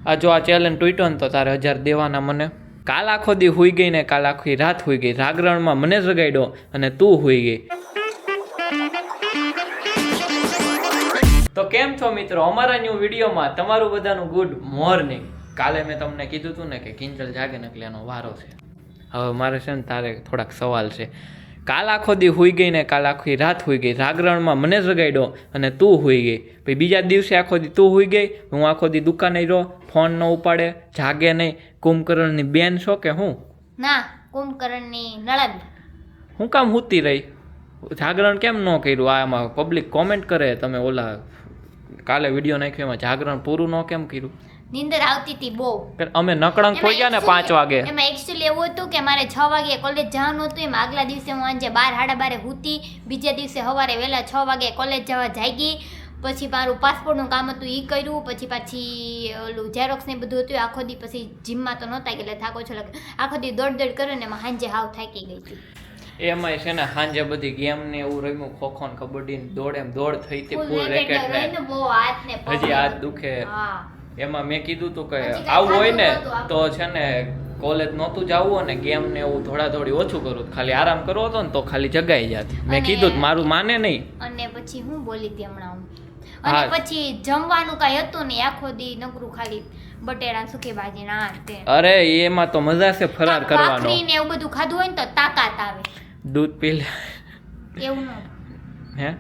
આ જો આ ચેલેન્જ તૂટ્યો ને તો તારે 1000 દેવાના મને. કાલ આખો દી હુઈ ગઈ ને કાલ આખી રાત હુઈ ગઈ, જાગરણમાં મને જગાડ્યો અને તું હુઈ ગઈ. તો કેમ છો મિત્રો, અમારા ન્યૂ વિડીયોમાં તમારું બધાનું ગુડ મોર્નિંગ. કાલે મેં તમને કીધું હતું ને કે કિંજલ જાગે ને એટલે એનો વારો છે. હવે મારે છે ને તારે થોડાક સવાલ છે. કાલ આખો દી હુઈ ગઈ ને કાલ આખી રાત હુઈ ગઈ, જાગરણમાં મને જગાડ્યો અને તું હુઈ ગઈ. પછી બીજા દિવસે આખો દી તું હુઈ ગઈ, હું આખો દી દુકાને રહ્યો, ફોન ન ઉપાડે, જાગે નહીં. કુંભકરણની બેન છો કે હું? ના, કુંભકરણની નળદ. હું કામ હુતી રહી? જાગરણ કેમ ન કર્યું? આમાં પબ્લિક કોમેન્ટ કરે તમે ઓલા કાલે વિડીયો નાખ્યો એમાં જાગરણ પૂરું ન કેમ કર્યું? નીંદર આવતી હતી બહુ. અમે નકળંગ થઈ ગયા ને 5 વાગે. એમાં એક્ચ્યુઅલી એવું હતું કે મારે 6 વાગે કોલેજ જવાનું હતું. એમાં આગલા દિવસે હું આજે 12 સાડા 12 હુતી, બીજા દિવસે સવારે વહેલા 6 વાગે કોલેજ જવા જાગી. પછી મારું પાસપોર્ટનું કામ હતું એ કર્યું, પછી ઓલું ઝેરોક્સ ને બધું હતું આખો દી. પછી જીમમાં તો નહોતા ગયેલા, થાકો છો લાગે. આખો દી દોડ કર્યો ને એમાં સાંજે હાવ થાકી ગઈ હતી. એમાં છે ને સાંજે બધી ગેમ ને એવું રમ્યું, ખોખો ને કબડ્ડી ને દોડ એમ દોડ થઈ હતી, ફૂલ રેકેટ ને બહુ હાથ ને હજી હાથ દુખે. એમાં મેં કીધું તું કે આવું હોય ને તો છે ને કોલેજ નહોતું જવું અને ગેમ ને એવું થોડી ઓછું કરું, ખાલી આરામ કરવો હતો ને તો ખાલી જગાઈ જાત. મેં કીધું મારું માને નહીં. અને પછી હું બોલી હતી હમણાં હું, અને પછી જમવાનું કઈ હતું ને આખો દી નકરું ખાલી બટેડા સુકી ભાજી ના તે. અરે એમાં તો મજા છે ફરાર કરવાનો. ભાખરી ને એવું બધું ખાધું હોય ને તો તાકાત આવે. દૂધ પી લે એવું ન હે?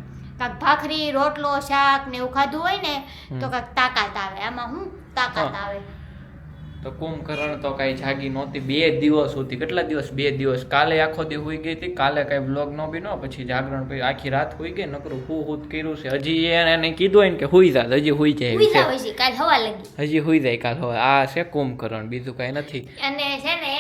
કાક ભાખરી રોટલો શાક ને એવું ખાધું હોય ને તો કાક તાકાત આવે. આમાં હું તાકાત આવે? તો કુંભકરણ તો કઈ જાગી નહોતી 2 દિવસ સુધી. કેટલા દિવસ? 2 દિવસ. કાલે આખો દી હુઈ ગઈ હતી, કાલે કઈ વ્લોગ નો બીનો. પછી જાગરણ પછી આખી રાત હુઈ ગઈ, નકરું હું કર્યું છે. હજી એને કીધું હોય ને કે હુઈ જા, હજી હુઈ જાય છે. કાલ હવા લાગી હજી હુઈ જાય કાલ હવા. આ છે કુંભકરણ, બીજું કઈ નથી. અને છે ને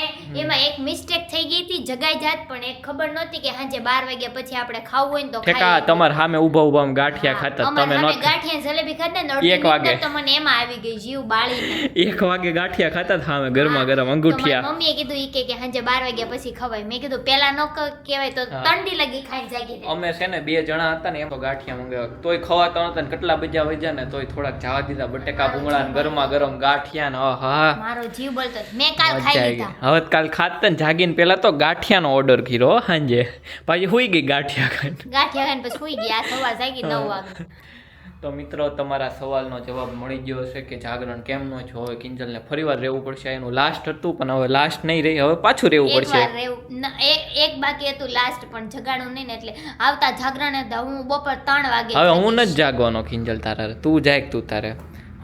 એમાં એક મિસ્ટેક થઈ ગઈ હતી, જગાઈ જાત પણ એક ખબર નહોતી કે સાંજે 12 વાગ્યા પછી આપણે ખાવું હોય ને તો ખાઈ. તમાર સામે ઊભા ગાંઠિયા ખાતા તમે નહોતા. ગાંઠિયા જલેબી ખાતા ને 1 વાગે તો મને એમાં આવી ગઈ જીવ બાળીને. 1 વાગે ગાંઠિયા ખાતા થામે ગરમા ગરમ અંગૂઠિયા. મમ્મીએ કીધું ઈ કે સાંજે 12 વાગ્યા પછી ખવાય. મેં કીધું પેલા નો કહેવાય તો તંડી લગી ખાઈ જાગી. અમે છે ને 2 જણા હતા ને એમ તો ગાંઠિયા મંગાવ્યા, તોય ખવાતા નતા ને કેટલા બજા વજ્યા ને તોય થોડાક જવા દીધા. બટેકા ભૂંગળા ને ગરમા ગરમ ગાંઠિયા ને આહા મારો જીવ બોલતો. મેં કાલ ખાઈ લીધા. હવે કાલ ખાતા ને જાગીને પેલા તો ગાંઠિયાનો ઓર્ડર કર્યો સાંજે, પછી હુઈ ગઈ ગાંઠિયા ખાઈને પછી હુઈ ગયા. સવાર જાગી 9 વાગે. તો મિત્રો તમારા સવાલનો જવાબ મળી ગયો હશે કે જાગરણ કેમ નો છો. હવે કિંજલને ફરીવાર રહેવું પડશે. એનું લાસ્ટ હતું પણ હવે લાસ્ટ નહીં રહી, હવે પાછું રહેવું પડશે. એક બાકી હતું લાસ્ટ પણ જગાડું નહીં ને એટલે આવતા જાગરણ હું બપોર 3 વાગે. હવે હું નથી જાગવાનો કિંજલ, તારે તું જાગ તું તારે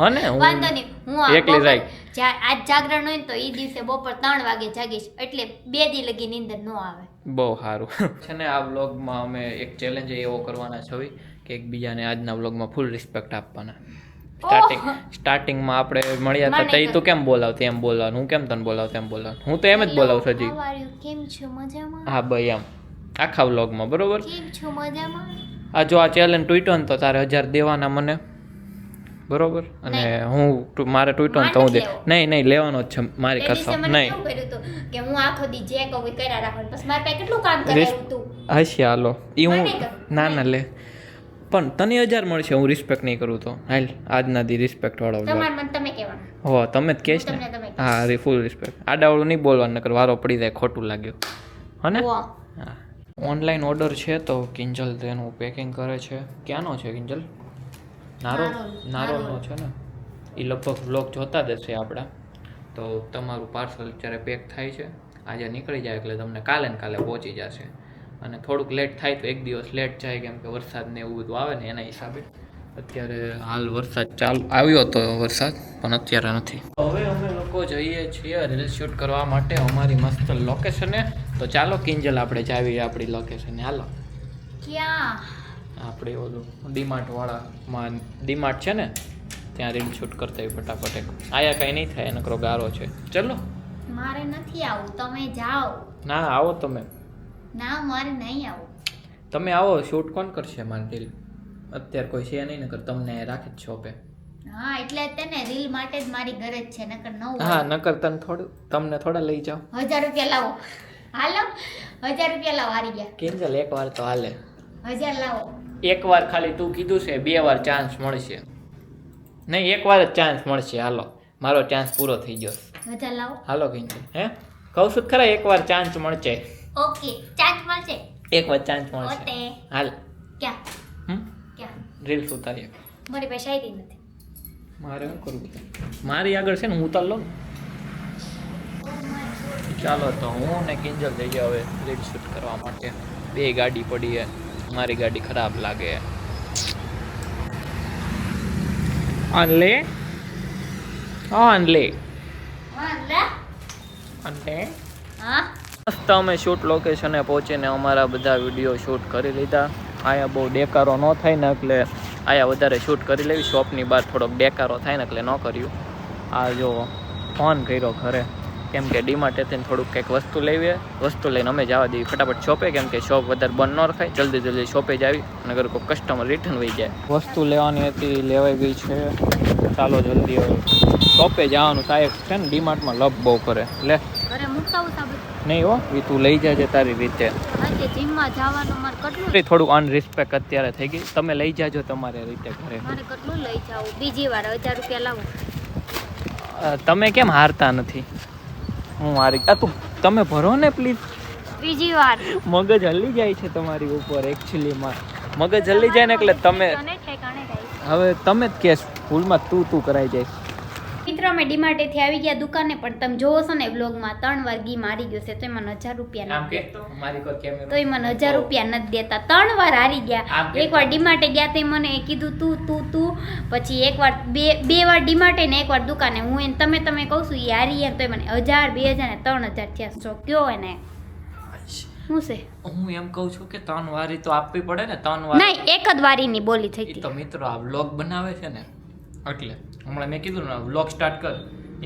હો ને. વાંધો નહીં, હું એકલી જાય. આજ જાગરણ હોય ને તો એ દિવસે બપોર 3 વાગે જાગીશ એટલે 2 દી લગી નીંદર ન આવે. બહુ સારું છે ને. આ વ્લોગમાં અમે એક ચેલેન્જ એવો કરવાના છે કે એકબીજાને આજના વ્લોગમાં ફૂલ રિસ્પેક્ટ આપવાના. સ્ટાર્ટિંગમાં આપણે મળ્યા હતા તઈ તો કેમ બોલાવતી એમ બોલવાનું, હું કેમ તને બોલાવતો એમ બોલવાનું. હું તો એમ જ બોલાવું છું હજી. કેમ છો મજામાં? હા ભાઈ એમ આખા વ્લોગમાં બરોબર. કેમ છો મજામાં? આ જો આ ચેલેન્જ તૂટ્યો ને તો તારે 1000 દેવાના મને બરોબર. અને હું મારે તૂટ્યો ને તો હું દે. નહીં લેવાનો જ છે મારી કસમ. નહીં કે હું આખો દી જે કહું કર્યા રાખવાનું, બસ મારે પાસે કેટલું કામ કરાયું તું. હશે હાલો ઈ હું ના લે પણ તને 1000 મળશે. હું રિસ્પેક્ટ નહીં કરું તો હાલ આજના દી રિસ્પેક્ટ વાળો તમે કહેવાનું. હો તમે જ કહેશ ને. હા ફૂલ રિસ્પેક્ટ. આડાવડું નહીં બોલવાનું નકર વારો પડી જાય, ખોટું લાગ્યું હને. હા ઓનલાઈન ઓર્ડર છે તો કિંજલ તેનું પેકિંગ કરે છે. ક્યાંનો છે કિંજલ? નારોલનો છે ને. એ લગભગ વ્લોગ જોતા જ હશે આપણા. તો તમારું પાર્સલ અત્યારે પેક થાય છે, આજે નીકળી જાય એટલે તમને કાલે ને કાલે પહોંચી જશે. અને થોડુંક લેટ થાય તો 1 દિવસ લેટ જાય કેમ કે વરસાદ ને એવું બધું આવે ને એના હિસાબે. અત્યારે હાલ વરસાદ ચાલુ આવ્યો હતો વરસાદ પણ અત્યારે નથી. હવે અમે લોકો જઈએ છીએ રીલ શૂટ કરવા માટે અમારી મસ્ત લોકેશને. તો ચાલો કિંજલ આપણે જાવીએ આપણી લોકેશને. હાલો. ક્યાં? આપણે ઓલું ડીમાર્ટ વાળામાં ડીમાર્ટ છે ને ત્યાં રીલ શૂટ કરતા હોય ફટાફટ. આયા કાંઈ નહીં થાય, નકરો ગારો છે. ચલો. મારે નથી આવું, તમે જાઓ. ના આવો તમે. ના મારે નહીં આવું. તમે આવો, શૂટ કોણ કરશે મારી રીલ? અત્યારે કોઈ છે નહીં, નકર તમને રાખી જ શોપે. હા એટલે તેને રીલ માટે જ મારી ગરજ છે, નકર ન. હા નકર તમને થોડા લઈ જાઓ. 1000 રૂપિયા લાવો. હાલો 1000 રૂપિયા લાવો. હારી ગયા કિંજલ. એકવાર તો હાલે. 1000 લાવો. એકવાર ખાલી તું કીધું છે, 2 વાર ચાન્સ મળશે. નહીં 1 વાર જ ચાન્સ મળશે. હાલો મારો ચાન્સ પૂરો થઈ ગયો. મજા લાવો. હાલો કિંજલ, હે કહું છું ખરા એકવાર ચાન્સ મળશે. ઓકે ચાન્સ મળશે. એકવાર ચાન્સ મળશે. ઓતે હાલ ક્યાં ક્યાં રીલ્સ ઉતારીએ. મારી પાસે શાયરી નથી. મારે શું કરવું? મારી આગળ છે ને હું ઉતાર લઉં. ચાલો તો હું ને કિંજલ જઈ ગયા હવે રીલ શૂટ કરવા માટે. 2 ગાડી પડી છે, મારી ગાડી ખરાબ લાગે. અનલે અનલે અનલે હા મસ્ત અમે શૂટ લોકેશને પહોંચીને અમારા બધા વિડીયો શૂટ કરી લીધા. અહીંયા બહુ ડેકારો ન થાય ને એટલે અહીંયા વધારે શૂટ કરી લેવી. શોપની બહાર થોડોક ડેકારો થાય ને એટલે ન કર્યું. આ જો ફોન કર્યો ઘરે કેમ કે ડીમાર્ટેથી થોડુંક કંઈક વસ્તુ લેવી. વસ્તુ લઈને અમે જવા દઈએ ફટાફટ શોપે, કેમ કે શોપ વધારે બંધ ન રખાય. જલ્દી જલ્દી શોપે જ આવી અને અગર કોઈ કસ્ટમર રિટર્ન વહી જાય. વસ્તુ લેવાની હતી, લેવાઈ ગઈ છે. ચાલો જલ્દી હવે શોપે જવાનું. સાહેબ છે ને ડીમાર્ટમાં લપ બહુ કરે. લે ઘરે મુકાવું સાબુ નહીં હો, એ તું લઈ જાજે તારી રીતે. આજે જીમમાં જવાનું મારે કેટલું થોડુંક અનરિસ્પેક્ટ અત્યારે થઈ ગઈ. તમે લઈ જાજો તમારી રીતે ઘરે. મારે કેટલું લઈ જાવું? બીજી વાર 1000 રૂપિયા લાવો. તમે કેમ હારતા નથી? હું હારી તું તમે ભરો ને પ્લીઝ. બીજી વાર મગજ હલી જાય છે તમારી ઉપર. એકચ્યુઅલીમાં મગજ હલી જાય ને એટલે તમે તને ઠેકાણે રહી. હવે તમે જ કેસ ભૂલમાં તું કરાઈ જાય. મિત્રો અમે ડીમાર્ટેથી આવી ગયા દુકાને, પણ તમે જોવો છો ને વ્લોગમાં 3 વાર ગી મારી ગયો છે તો મને 1000 રૂપિયા નથી દેતા. મારી કોઈ કેમેરા તો મને 1000 રૂપિયા નથી દેતા. 3 વાર હારી ગયા. એકવાર ડીમાર્ટે ગયા તો મને કીધું તું પછી એકવાર બે વાર ડીમાર્ટે ને એકવાર દુકાને. હું એને તમે કહું છું એ હારી ગયા તો મને 1000 2000 ને 3000 થયા. તો કયો એને શું છે? હું એમ કહું છું કે 3 વારી તો આપવી પડે ને. 3 વાર નહીં, એક જ વારીની બોલી થઈ એ હતી. તો મિત્રો આ વ્લોગ બનાવે છે ને એટલે હમણાં મેં કીધું ને વ્લોગ સ્ટાર્ટ કર.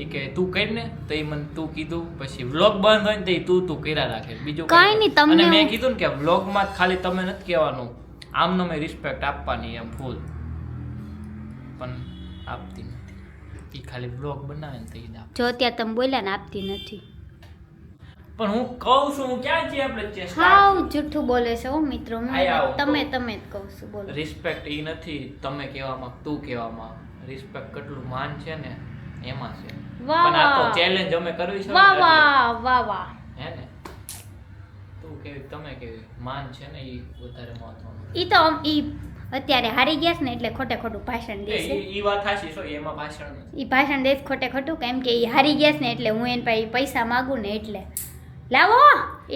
એ કે તું કર ને તો એ મને તું કીધું. પછી વ્લોગ બંધ હોય ને તો તું કર્યા રાખે. બીજું કાંઈ નહીં, તમને અને મેં કીધું ને કે વ્લોગમાં ખાલી તમે નથી કહેવાનું, આમનો મેં રિસ્પેક્ટ આપવાની એમ ફૂલ. પણ આપતી નથી. એ ખાલી વ્લોગ બનાવે ને તો એ આપે. જો અત્યારે તમે બોલ્યા ને આપતી નથી. પણ હું કહું છું હું ક્યાં છીએ આપણે હાવ જૂઠું બોલે છે હો મિત્રો. હું આવો. તમે જ કહું છું બોલો. રિસ્પેક્ટ એ નથી તમે કહેવામાં કે તું કહેવામાં. રિસ્પેક્ટ કેટલું માન છે ને એમાં છે. વાહ પણ આ તો વાહ. ચેલેન્જ અમે કરવી છે વાહ વાહ વાહ વાહ. હે ને તું કેવી તમે કેવી માન છે ને એ વધારે મહત્વનું. ઈ તો ઈ અત્યારે હારી ગયા છે ને એટલે ખોટે ખોટું ભાષણ દેશે. એ વાત સાચી છે. એમાં ભાષણ નથી. ઈ ભાષણ દેશ ખોટે ખોટું કેમ કે ઈ હારી ગયા છે ને એટલે હું એને પાસે પૈસા માંગુ ને એટલે લાવો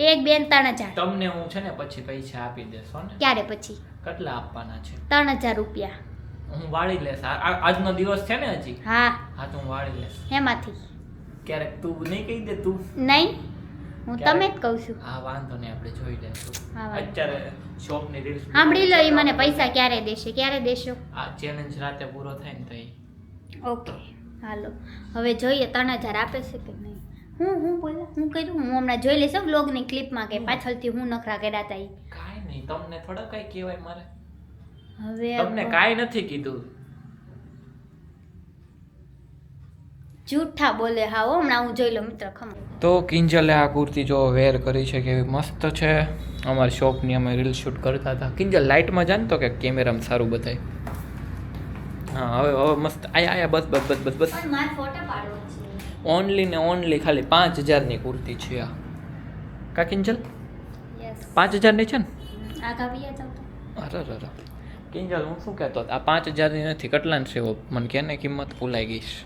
1 2 3000. તમને હું છે ને પછી પૈસા આપી દેશો ને. ક્યારે પછી? કેટલા આપવાના છે? 3000 રૂપિયા. હું વાળી લેશ. આજનો દિવસ છે ને હજી. હા હા તો હું વાળી લેશ. એમાંથી ક્યારેક તું નહીં કહી દે તું. નહીં, હું તમે જ કહું છું. હા વાંધો નહીં, આપણે જોઈ લેશું. હા, વાંધો. અત્યારે શોપની રીલ્સ સાંભળી લો, ઈ મને પૈસા ક્યારે દેશે? ક્યારે દેશો? આ ચેલેન્જ રાતે પૂરો થાય ને તો ઓકે હાલો હવે જોઈએ 3000 આપે છે કે નહીં. હું બોલા હું કર્યું હું હમણાં જોઈ લઈશ વ્લોગની ક્લિપમાં કે પાછળથી હું નખરા કર્યા હતા ઈ. કાંઈ નહીં. તમને થોડા કઈ કહેવાય મારે. હવે તમને કાંઈ નથી કીધું. જૂઠા બોલે હા હો. હમણાં હું જોઈ લઉં મિત્ર ખમ. તો કિંજલે આ કુર્તી જો વેર કરી છે કેવી મસ્ત છે. અમારી શોપની અમે રીલ શૂટ કરતા હતા. કિંજલ લાઇટમાં જાણતો કે કેમેરામાં સારું બતાય. હા હવે મસ્ત આયા બસ પણ મારે ફોટા પાડવો છે. ઓનલી ને ઓનલી ખાલી 5000ની કુર્તી છે આ. કા કિંજલ યસ 5000ની છે ને? આગા વિયા જાવ તો. અરે કિંજલ હું શું કહેતો આ 5000ની નથી. કેટલાની છે મને કે ને કિંમત ભૂલાઈ ગઈ છે.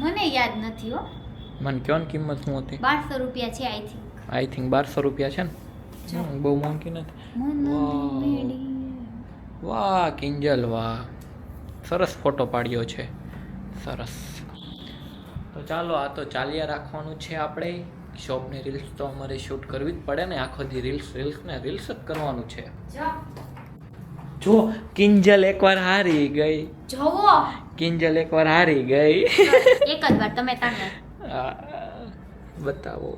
મને યાદ નથી હો. મને કયો ને કિંમત શું હતી? 1200 રૂપિયા છે આઈ આઈ થિંક થિંક. 1200 રૂપિયા છે ને. બહુ મોંઘી નથી. વાહ કિંજલ વાહ, સરસ ફોટો પાડ્યો છે. સરસ. તો ચાલો આ તો ચાલ્યા રાખવાનું છે આપણે. શોપની રીલ્સ તો અમારે શૂટ કરવી જ પડે ને. આખો દી રીલ્સ જ કરવાનું છે. જો કિંજલ એકવાર હારી ગઈ. જોવો કિંજલ એકવાર હારી ગઈ. એક જ વાર તમે તાણે બતાવો.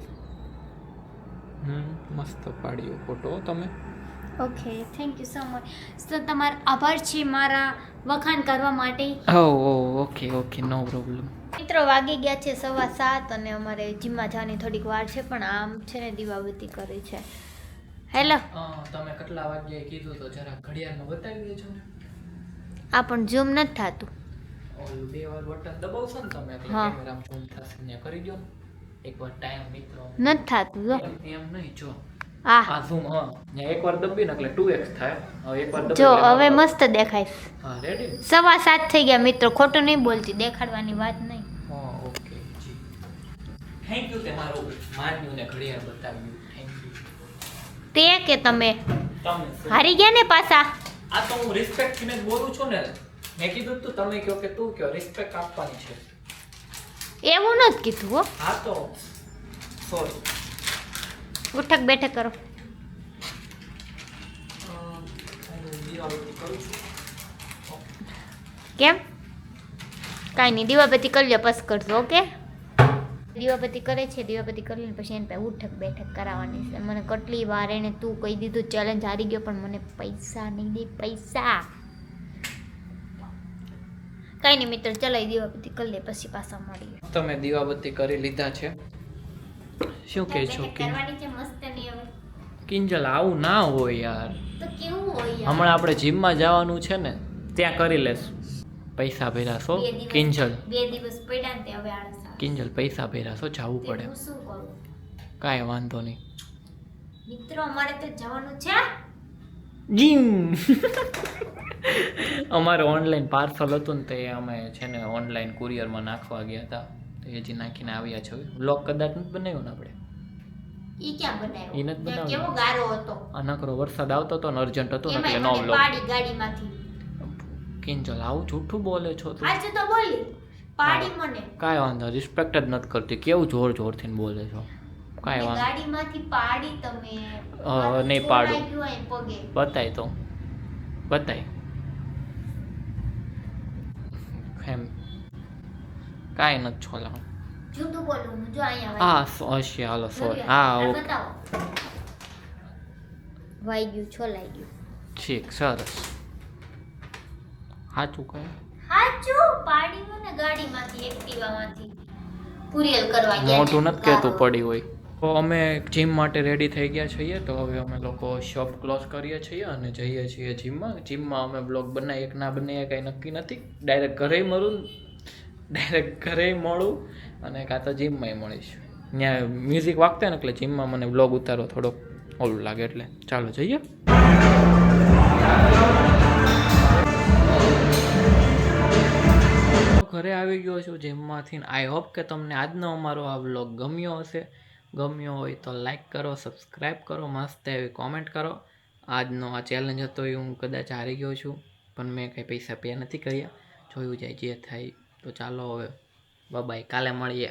મસ્ત પાડ્યો ફોટો તમે. Okay thank you so much. તો તમારો આભાર છે મારા વખાણ કરવા માટે. Okay no problem. મિત્રો વાગી ગયા છે 7:15 અને અમારે જીમમાં જવાની થોડીક વાર છે, પણ આમ છે ને દીવાબત્તી કરે છે. હેલો તમે કેટલા વાગ્યે કીધું તો જરા ઘડિયાળમાં બતાવી દેજો ને. આ પણ ઝૂમ નથી થતું. ઓલું 2 વાર બટન દબાવશો ને તમે એટલે હા. કેમેરામાં ઝૂમ થશે ને કરી દો ને એકવાર ટાઈમ મિત્રો નથી થતું જો એમ નહીં જો આ આ ઝૂમ હા ને એકવાર દબી ને એટલે 2x થાય હવે એકવાર દબી જો એટલે હવે નવ મસ્ત દેખાય હા રેડી 7:15 થઈ ગયા મિત્રો ખોટું નહીં બોલતી દેખાડવાની વાત નહીં હા ઓકે જી થેન્ક યુ તમારું માન્યું ને ઘડિયાળ બતાવ્યું થેન્ક યુ તે કે તમે તમે હારી ગયા ને પાછા આ તો હું રિસ્પેક્ટ થી બોલું છું ને મેં કીધું તું તમે કહો કે તું કહો રિસ્પેક્ટ આપવાની છે એવું નથી કીધું હો હા તો સોરી ઉઠક બેઠક કરો દિવાળી કરું છું કેમ કાંઈ નહીં દીવાબત્તી કરી લો પછી કરજો ઓકે દીવાબત્તી કરે છે દીવાબત્તી કરી લઈને પછી એને પાસે ઉઠક બેઠક કરાવવાની છે મને કેટલી વાર એને તું કહી દીધું ચેલેન્જ હારી ગયો પણ મને પૈસા નહીં દે પૈસા કાંઈ નહીં મિત્ર ચલો એ દીવાબત્તી કરી લે પછી પાછા મળીએ તમે દીવાબત્તી કરી લીધા છે શું કહે છો કરવાની છે મસ્ત ની હવે કિંજલ આવું ના હોય યાર તો કેવું હોય યાર? હમણાં આપણે જીમમાં જવાનું છે ને ત્યાં કરી લેશું પૈસા ભેરાશો બે દિવસ- કિંજલ 2 દિવસ પડ્યા ને તે હવે આળસ આવે. કિંજલ પૈસા ભેરાશો જવું તે પડે હું શું કરું કાંઈ વાંધો નહીં મિત્રો અમારે તો જવાનું છે જીમ અમારે ઓનલાઈન પાર્સલ હતું ને તે અમે છે ને ઓનલાઈન કુરિયરમાં નાખવા ગયા હતા તો એ હજી નાખીને આવ્યા છે બ્લોગ કદાચ નથી બનાવ્યો ને આપણે ઈ ક્યાં બનાવ્યો? ઈ નથી ત્યાં બનાવ્યો. કેવો ગારો હતો આ નકરો વરસાદ આવતો હતો ને અર્જન્ટ હતો ને એમાંય એટલે નો મને બ્લોગ પાડી ગાડીમાંથી કિંજલ આવું જૂઠું બોલે છો તું આજે તો બોલી પાડી મને કાંઈ વાંધો રિસ્પેક્ટ જ નથી કરતી કેવું જોર જોરથી બોલે છો કાંઈ મને વાંધો ગાડીમાંથી પાડી તમે નહીં પાડું. છોડાઈ ગયું અહીં પગે બતાય તો બતાય એમ કાંઈ નથી છોલાવું જૂઠું બોલું હું જો અહીંયા હા હશે હાલો સોરી હા ઓકે બતાવો વાઈ ગયું છોલાઈ ગયું ઠીક સરસ સાચું કહે હાચું પાડી મને ગાડીમાંથી એક્ટિવામાંથી કુરિયર કરવા ગયા મોઢું ને નથી કહેતું ગારો. પડી હોય તો અમે જીમ માટે રેડી થઈ ગયા છીએ તો હવે અમે લોકો શોપ ક્લોઝ કરીએ છીએ અને જઈએ છીએ જીમમાં અમે બ્લોગ બનાવીએ કે ના બનાવીએ કાંઈ નક્કી નથી ડાયરેક્ટ ઘરે મળું અને કાં તો જીમમાંય મળીશ ત્યાં મ્યુઝિક વાગતા ને એટલે જીમમાં મને બ્લોગ ઉતારો થોડોક ઓલું લાગે એટલે ચાલો જઈએ ઘરે આવી ગયો છું જીમમાંથી આઈ હોપ કે તમને આજનો અમારો આ વ્લોગ ગમ્યો હશે ગમ્યો હોય તો લાઈક કરો સબસ્ક્રાઈબ કરો મસ્ત એવી કોમેન્ટ કરો આજનો આ ચેલેન્જ હતો એ હું કદાચ હારી ગયો છું પણ મેં કંઈ પૈસા પે નથી કર્યા જોયું જાય જે થાય તો ચાલો હવે બાય કાલે મળીએ